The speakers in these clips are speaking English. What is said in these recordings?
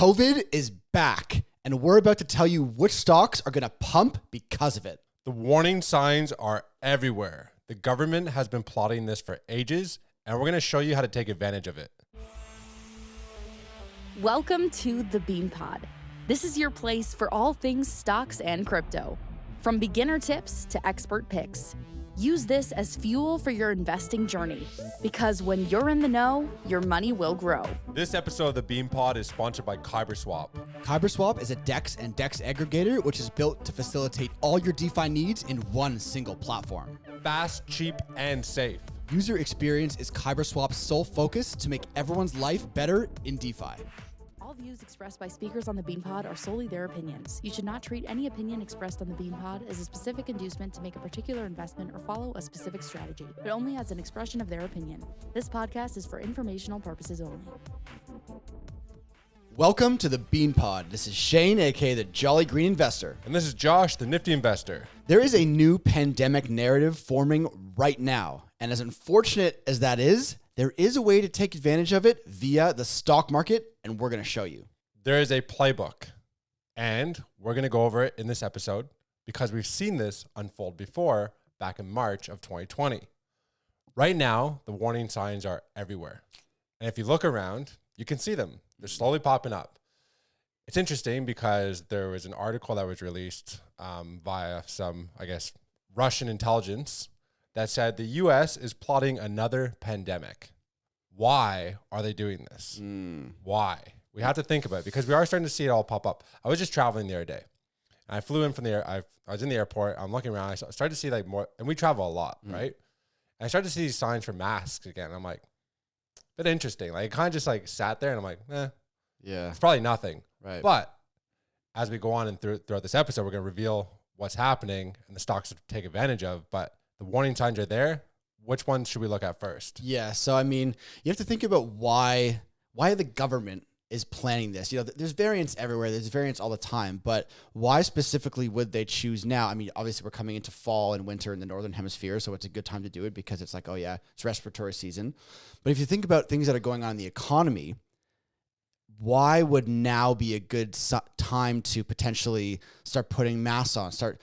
COVID is back, and we're about to tell you which stocks are going to pump because of it. The warning signs are everywhere. The government has been plotting this for ages, and we're going to show you how to take advantage of it. Welcome to the Bean Pod. This is your place for all things stocks and crypto. From beginner tips to expert picks. Use this as fuel for your investing journey, because when you're in the know, your money will grow. This episode of the Bean Pod is sponsored by KyberSwap. KyberSwap is a DEX and DEX aggregator, which is built to facilitate all your DeFi needs in one single platform. Fast, cheap, and safe. User experience is KyberSwap's sole focus to make everyone's life better in DeFi. All views expressed by speakers on the Bean Pod are solely their opinions. You should not treat any opinion expressed on the Bean Pod as a specific inducement to make a particular investment or follow a specific strategy, but only as an expression of their opinion. This podcast is for informational purposes only. Welcome to the Bean Pod. This is Shane, aka the Jolly Green Investor. And this is Josh, the Nifty Investor. There is a new pandemic narrative forming right now, and as unfortunate as that is, there is a way to take advantage of it via the stock market, and we're going to show you. There is a playbook, and we're going to go over it in this episode because we've seen this unfold before back in March of 2020. Right now, the warning signs are everywhere. And if you look around, you can see them. They're slowly popping up. It's interesting because there was an article that was released via some, Russian intelligence that said the U.S. is plotting another pandemic. Why are they doing this? Why? We have to think about it because we are starting to see it all pop up. I was just traveling the other day. And I flew in from the I was in the airport. I'm looking around. I started to see more, and we travel a lot, right? And I started to see these signs for masks again. I'm like, bit interesting. Like, it kind of just sat there, and I'm like, Yeah. it's probably nothing. Right. But as we go on and throughout this episode, we're going to reveal what's happening and the stocks to take advantage of. But the warning signs are there. Which ones should we look at first? Yeah. So, I mean, you have to think about why the government is planning this. You know, there's variants everywhere. There's variants all the time. But why specifically would they choose now? I mean, obviously, we're coming into fall and winter in the Northern Hemisphere, so it's a good time to do it because it's like, oh, yeah, it's respiratory season. But if you think about things that are going on in the economy, why would now be a good time to potentially start putting masks on, start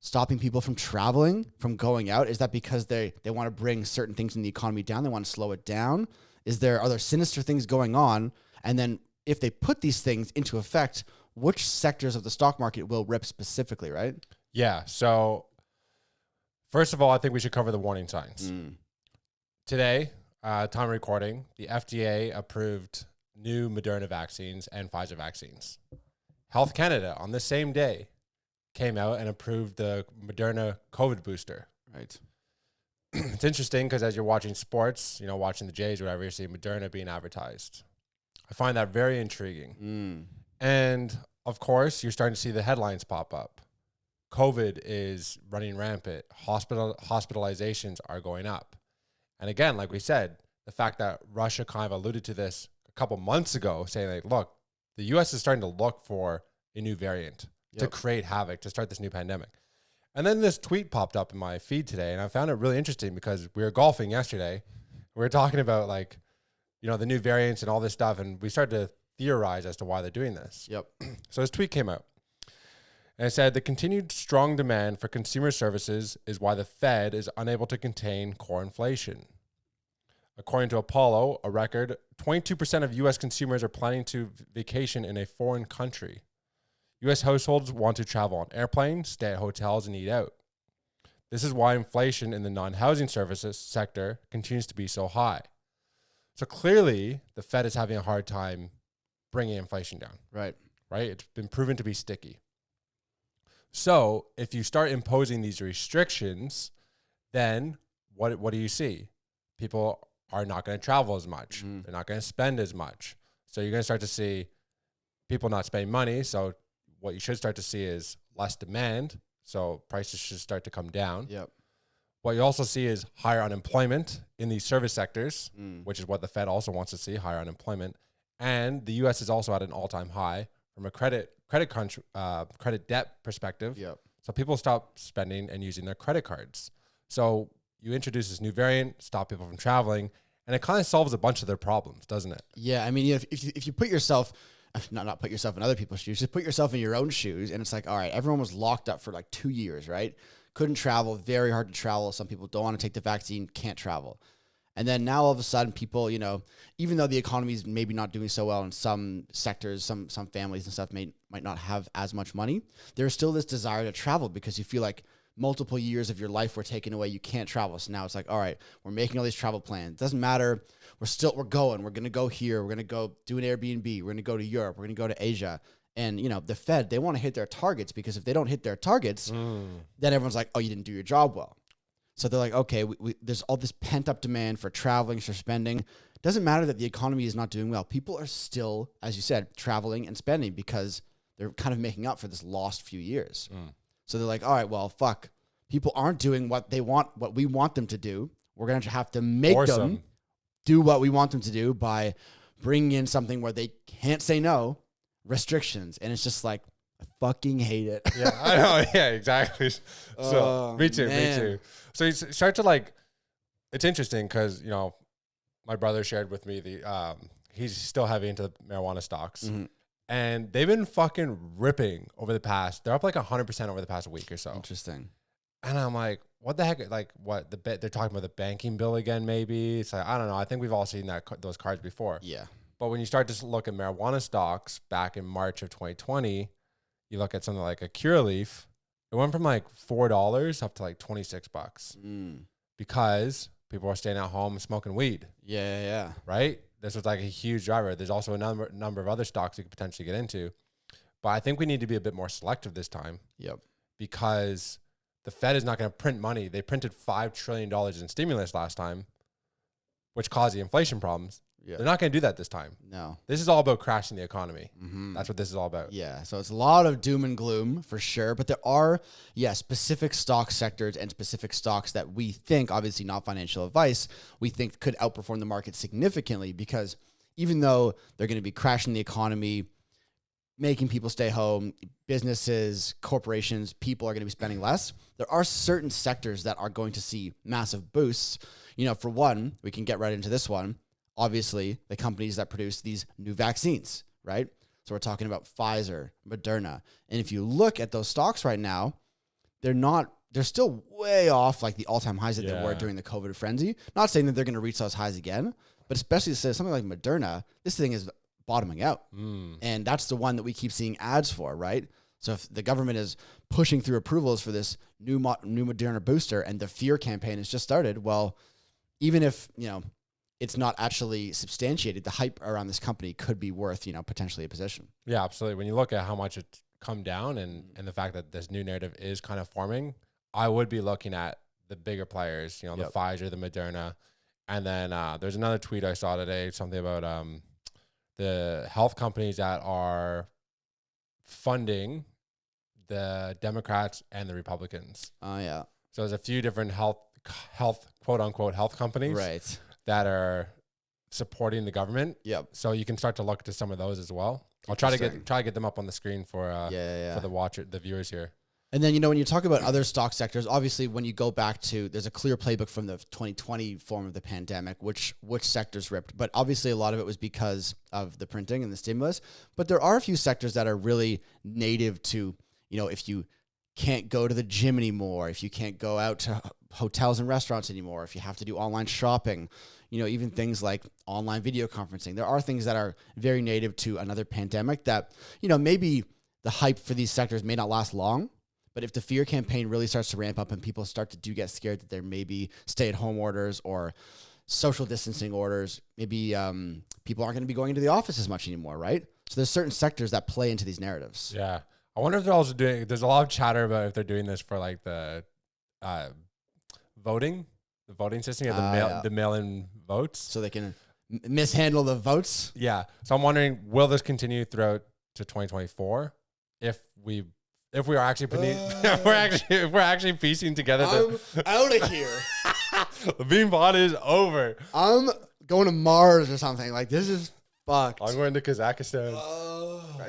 stopping people from traveling, from going out? Is that because they want to bring certain things in the economy down? They want to slow it down? Are there sinister things going on? And then if they put these things into effect, which sectors of the stock market will rip specifically, right? Yeah. So first of all, I think we should cover the warning signs. Today, time of recording, the FDA approved new Moderna vaccines and Pfizer vaccines. Health Canada on the same day came out and approved the Moderna COVID booster. Right. It's interesting because as you're watching sports, watching the Jays or whatever, you see Moderna being advertised. I find that very intriguing. And of course, you're starting to see the headlines pop up. COVID is running rampant. Hospitalizations are going up. And again, like we said, the fact that Russia kind of alluded to this a couple months ago, saying look, the U.S. is starting to look for a new variant to create havoc, to start this new pandemic. And then this tweet popped up in my feed today, and I found it really interesting because we were golfing yesterday. We were talking about the new variants and all this stuff, and we started to theorize as to why they're doing this. Yep. So this tweet came out, and it said, the continued strong demand for consumer services is why the Fed is unable to contain core inflation. According to Apollo, a record 22% of U.S. consumers are planning to vacation in a foreign country. U.S. households want to travel on airplanes, stay at hotels, and eat out. This is why inflation in the non-housing services sector continues to be so high. So clearly, the Fed is having a hard time bringing inflation down. Right. It's been proven to be sticky. So if you start imposing these restrictions, then what do you see? People are not going to travel as much. They're not going to spend as much. So you're going to start to see people not spending money. So what you should start to see is less demand. So prices should start to come down. Yep. What you also see is higher unemployment in these service sectors, which is what the Fed also wants to see, higher unemployment. And the U.S. is also at an all-time high from a credit debt perspective. Yep. So people stop spending and using their credit cards. So you introduce this new variant, stop people from traveling, and it kind of solves a bunch of their problems, doesn't it? Yeah, I mean, if you put yourself, not put yourself in other people's shoes, just put yourself in your own shoes. And it's like, all right, everyone was locked up for like 2 years, right? Couldn't travel, very hard to travel. Some people don't want to take the vaccine, can't travel. And then now all of a sudden people, even though the economy is maybe not doing so well in some sectors, some families and stuff might not have as much money, there's still this desire to travel because you feel like multiple years of your life were taken away. You can't travel. So now it's like, all right, we're making all these travel plans. It doesn't matter. We're going. We're going to go here. We're going to go do an Airbnb. We're going to go to Europe. We're going to go to Asia. And, the Fed, they want to hit their targets because if they don't hit their targets, then everyone's like, oh, you didn't do your job well. So they're like, okay, there's all this pent up demand for traveling, for spending. It doesn't matter that the economy is not doing well. People are still, as you said, traveling and spending because they're kind of making up for this lost few years. So they're like, all right, well, fuck. People aren't doing what we want them to do. We're going to have to make them do what we want them to do by bringing in something where they can't say no, restrictions. And it's just like, I fucking hate it. Yeah, I know. Yeah, exactly. So me too. So you start to it's interesting because, my brother shared with me he's still heavy into the marijuana stocks and they've been fucking ripping over the past, they're up like 100% over the past week or so. Interesting. And I'm like, what the heck? Like what they're talking about the banking bill again, maybe it's like, I don't know. I think we've all seen those cards before. Yeah. But when you start to look at marijuana stocks back in March of 2020, you look at something like a Curaleaf, it went from like $4 up to like $26 because people are staying at home and smoking weed. Yeah. Right? This was like a huge driver. There's also a number of other stocks you could potentially get into. But I think we need to be a bit more selective this time. Yep. Because the Fed is not going to print money. They printed $5 trillion in stimulus last time, which caused the inflation problems. Yeah. They're not going to do that this time. No. This is all about crashing the economy. That's what this is all about. Yeah. So it's a lot of doom and gloom for sure. But there are, specific stock sectors and specific stocks that we think, obviously not financial advice, we think could outperform the market significantly because even though they're going to be crashing the economy, making people stay home, businesses, corporations, people are going to be spending less. There are certain sectors that are going to see massive boosts. For one, we can get right into this one. Obviously, the companies that produce these new vaccines, right? So we're talking about Pfizer, Moderna. And if you look at those stocks right now, they're still way off like the all-time highs that they were during the COVID frenzy. Not saying that they're going to reach those highs again, but especially something like Moderna, this thing is bottoming out. And that's the one that we keep seeing ads for, right? So if the government is pushing through approvals for this new Moderna booster and the fear campaign has just started, well, even if, it's not actually substantiated, the hype around this company could be worth, potentially a position. Yeah, absolutely. When you look at how much it's come down and the fact that this new narrative is kind of forming, I would be looking at the bigger players, the Pfizer, the Moderna. And then there's another tweet I saw today, something about the health companies that are funding the Democrats and the Republicans. Oh, yeah. So there's a few different health quote unquote health companies. Right. That are supporting the government. Yep. So you can start to look to some of those as well. I'll try to get them up on the screen for the viewers here. And then, when you talk about other stock sectors, obviously when you go back to, there's a clear playbook from the 2020 form of the pandemic, which sectors ripped. But obviously a lot of it was because of the printing and the stimulus. But there are a few sectors that are really native to, if you can't go to the gym anymore, if you can't go out to hotels and restaurants anymore, if you have to do online shopping, even things like online video conferencing. There are things that are very native to another pandemic that, maybe the hype for these sectors may not last long, but if the fear campaign really starts to ramp up and people start to get scared that there may be stay-at-home orders or social distancing orders, maybe people aren't going to be going into the office as much anymore, right? So there's certain sectors that play into these narratives. Yeah. I wonder if they're also there's a lot of chatter about if they're doing this for like the voting system, the mail-in votes. So they can mishandle the votes. Yeah. So I'm wondering, will this continue throughout to 2024? If we are actually if we're actually piecing together I'm out of here. The bean pod is over. I'm going to Mars or something. Like, this is fucked. I'm going to Kazakhstan.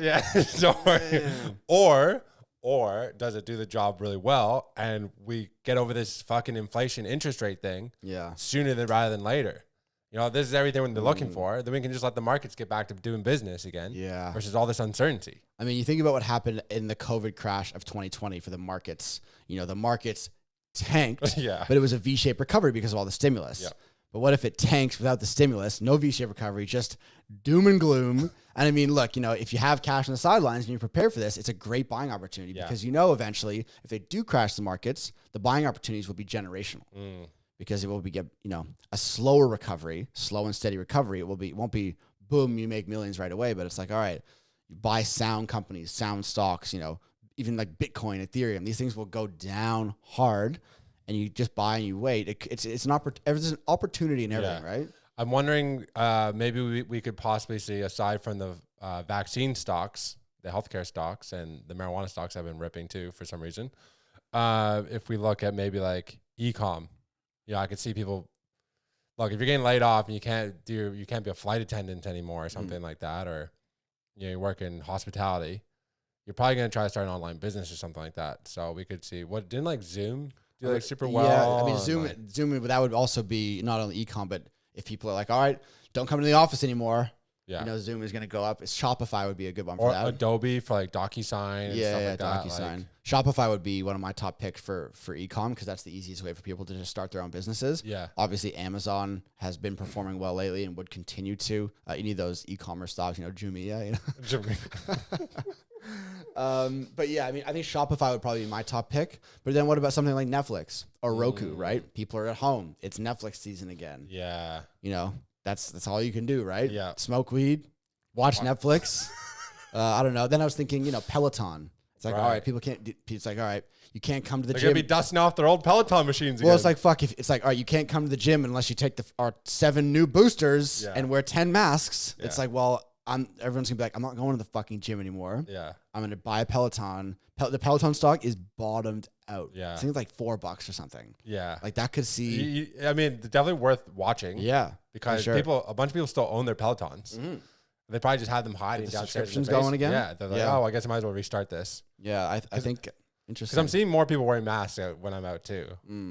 Yeah. Don't worry. Or does it do the job really well and we get over this fucking inflation interest rate thing sooner rather than later? You know, this is everything they're looking for. Then we can just let the markets get back to doing business again. Yeah. Versus all this uncertainty. I mean, you think about what happened in the COVID crash of 2020 for the markets. You know, the markets tanked, Yeah. but it was a V-shaped recovery because of all the stimulus. Yeah. But what if it tanks without the stimulus? No V-shaped recovery, just doom and gloom. And I mean, look, you know, if you have cash on the sidelines and you prepare for this, it's a great buying opportunity because you know eventually if they do crash the markets, the buying opportunities will be generational. Because it will be a slower recovery, slow and steady recovery. It won't be boom, you make millions right away, but it's like, all right, you buy sound companies, sound stocks, you know, even like Bitcoin, Ethereum, these things will go down hard and you just buy and you wait. There's an opportunity in everything, right? I'm wondering, maybe we could possibly see, aside from the vaccine stocks, the healthcare stocks and the marijuana stocks have been ripping too for some reason. If we look at maybe like e-com, you know, I could see people, look, if you're getting laid off and you can't be a flight attendant anymore or something like that, or you know, you work in hospitality, you're probably going to try to start an online business or something like that. So we could see didn't like Zoom do like super well? Yeah, I mean, Zoom, that would also be not only e-com, but if people are like, all right, don't come to the office anymore. Yeah. You know, Zoom is going to go up. Shopify would be a good one for that. Or Adobe for like DocuSign and stuff like that. DocuSign. Like, Shopify would be one of my top picks for e-com because that's the easiest way for people to just start their own businesses. Yeah. Obviously, Amazon has been performing well lately and would continue to. Any of those e-commerce stocks, you know, Jumia, you know. But yeah, I mean, I think Shopify would probably be my top pick. But then what about something like Netflix or Roku, right? People are at home. It's Netflix season again. Yeah. You know, that's all you can do, right? Yeah. Smoke weed, watch Netflix. I don't know. Then I was thinking, you know, Peloton. It's like, all right, people can't. It's like, all right, you can't come to the They're gym. gonna be dusting off their old Peloton machines again. Well, it's like, fuck. It's like, all right, you can't come to the gym unless you take our 7 new boosters and wear 10 masks. Yeah. It's like, well, everyone's gonna be like, I'm not going to the fucking gym anymore. Yeah. I'm gonna buy a Peloton. The Peloton stock is bottomed out. Yeah. I think it's like $4 or something. Yeah. Like that could see. I mean, it's definitely worth watching. Yeah. Because a bunch of people still own their Pelotons. Mm-hmm. They probably just had them hiding downstairs. Subscriptions going again? Yeah. They're like, oh, I guess I might as well restart this. Yeah. I think interesting. Because I'm seeing more people wearing masks when I'm out too.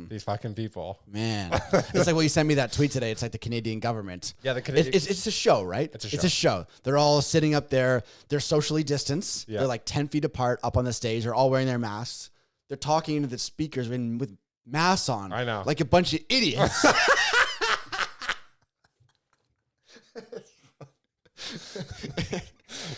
These fucking people. Man. It's like, well, you sent me that tweet today. It's like the Canadian government. Yeah. The Canadian. It's a show, right? It's a show. They're all sitting up there. They're socially distanced. Yeah. They're like 10 feet apart up on the stage. They're all wearing their masks. They're talking into the speakers with masks on. I know. Like a bunch of idiots.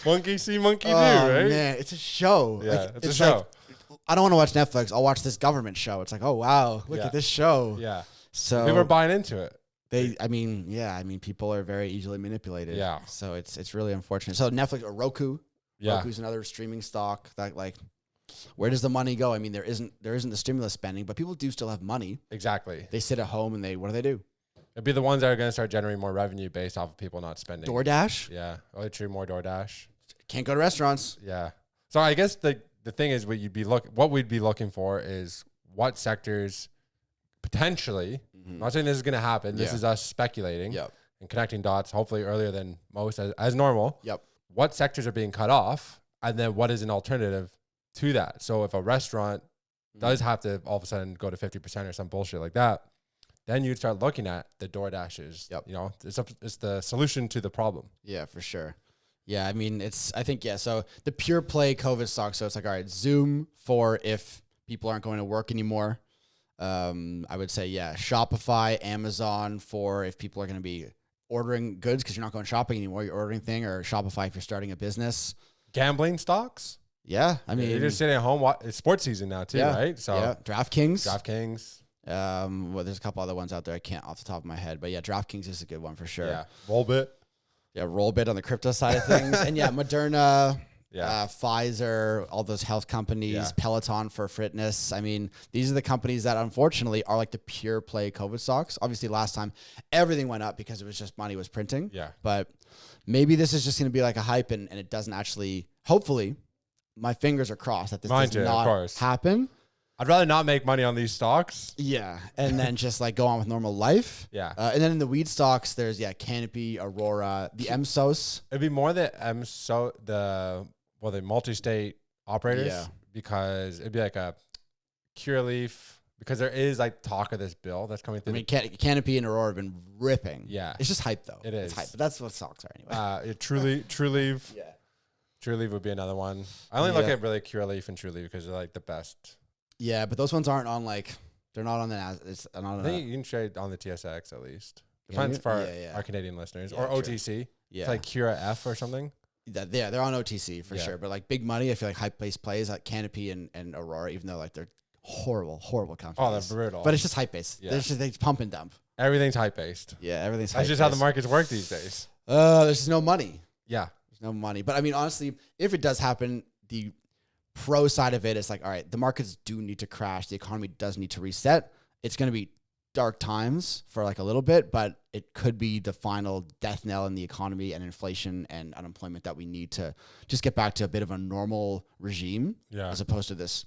Monkey see, monkey do, right? Man, it's a show. Yeah, like, it's a show. Like, I don't want to watch Netflix. I'll watch this government show. It's like, oh wow, look at this show. Yeah. So people are buying into it. I mean, people are very easily manipulated. Yeah. So it's really unfortunate. So Netflix or Roku. Yeah. Roku's another streaming stock that like, where does the money go? I mean, there isn't the stimulus spending, but people do still have money. Exactly. They sit at home and what do they do? It'd be the ones that are going to start generating more revenue based off of people not spending. DoorDash? Yeah. Oh, true. More DoorDash. Can't go to restaurants. Yeah. So I guess the thing is what we'd be looking for is what sectors potentially, I'm not saying this is going to happen. This is us speculating and connecting dots, hopefully earlier than most as normal. Yep. What sectors are being cut off and then what is an alternative to that? So if a restaurant does have to all of a sudden go to 50% or some bullshit like that, then you'd start looking at the DoorDashes. Yep. You know, it's the solution to the problem. Yeah, for sure. Yeah, I mean, so the pure play COVID stock. So it's like, all right, Zoom for if people aren't going to work anymore. I would say, Shopify, Amazon for if people are going to be ordering goods because you're not going shopping anymore. You're ordering thing, or Shopify if you're starting a business. Gambling stocks? Yeah, I mean, you're just sitting at home. It's sports season now too, right? So DraftKings. Well, there's a couple other ones out there I can't off the top of my head, but DraftKings is a good one for sure. Yeah, Rollbit. Yeah, Rollbit on the crypto side of things, and Moderna. Pfizer, all those health companies, Peloton for fitness. I mean, these are the companies that unfortunately are like the pure play COVID stocks. Obviously, last time everything went up because it was just money was printing. Yeah. But maybe this is just going to be like a hype and it doesn't actually, hopefully, my fingers are crossed that this does not happen. I'd rather not make money on these stocks. Yeah. And then just like go on with normal life. Yeah. And then in the weed stocks, there's, Canopy, Aurora, the MSOS. It'd be more the the multi-state operators because it'd be like a Curaleaf, because there is like talk of this bill that's coming I through. mean, Canopy and Aurora have been ripping. Yeah. It's just hype, though. It It's is. hype, but that's what stocks are anyway. True Leaf. Yeah. True Leaf would be another one. I only look Yeah. at really Cure Leaf and True Leaf because they're like the best. Yeah, but those ones aren't on they're not on the it's not I on think you can trade on the TSX at least. Depends you? for Yeah. our Canadian listeners. Yeah, or true. OTC. Yeah. It's like Cura F or something. They're on OTC for Yeah. sure. But like big money, I feel like hype-based plays like Canopy and Aurora, even though like they're horrible companies. Oh, they're brutal. But it's just hype-based. Yeah. They're just they pump and dump. Everything's hype based. Yeah, everything's That's hype-based. just how the markets work these days. There's just no money. Yeah. There's no money. But I mean, honestly, if it does happen, the pro side of it is like, all right, the markets do need to crash. The economy does need to reset. It's going to be dark times for like a little bit, but it could be the final death knell in the economy and inflation and unemployment that we need to just get back to a bit of a normal regime Yeah. as opposed to this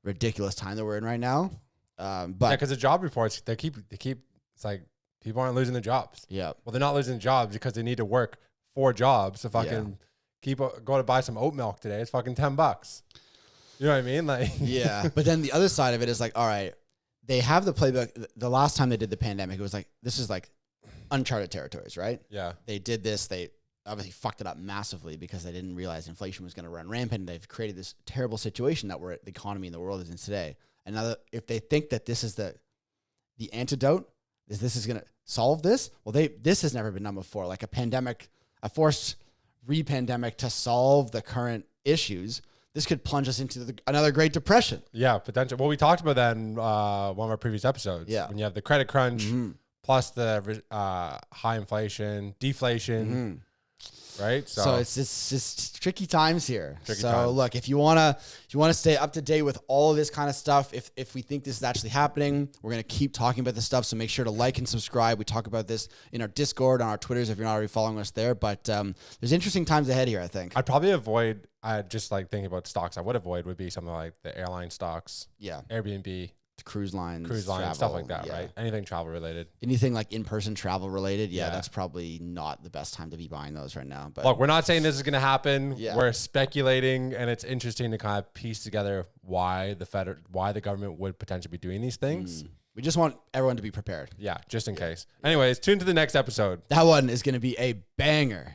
ridiculous time that we're in right now. But Because the job reports, they keep, it's like people aren't losing their jobs. yeah, Well, they're not losing jobs because they need to work 4 jobs to fucking go to buy some oat milk today. It's fucking $10. You know what I mean? Like, yeah. But then the other side of it is like, all right, they have the playbook. The last time they did the pandemic, it was like, this is like uncharted territories, right? yeah. They did this. They obviously fucked it up massively because they didn't realize inflation was going to run rampant. And they've created this terrible situation that the economy in the world is in today. And now that if they think that this is the antidote, this is going to solve this, well, this has never been done before. Like a pandemic, a forced re-pandemic to solve the current issues. This could plunge us into another Great Depression. Yeah, potential. Well, we talked about that in one of our previous episodes. Yeah. When you have the credit crunch plus the high inflation, deflation, right? So it's just tricky times here. Tricky so times. look, if you wanna stay up to date with all of this kind of stuff, if we think this is actually happening, we're gonna keep talking about this stuff. So make sure to like and subscribe. We talk about this in our Discord, on our Twitters if you're not already following us there. But there's interesting times ahead here, I think. I'd probably avoid. Just like thinking about stocks, I would avoid would be something like the airline stocks, Yeah, Airbnb, cruise lines, stuff travel, like that, yeah. right? Anything travel related. Anything like in-person travel related, Yeah. that's probably not the best time to be buying those right now. But Look, we're not saying this is going to happen. Yeah. We're speculating, and it's interesting to kind of piece together why the government would potentially be doing these things. we just want everyone to be prepared. Yeah, just in case. Anyways, tune to the next episode. That one is going to be a banger.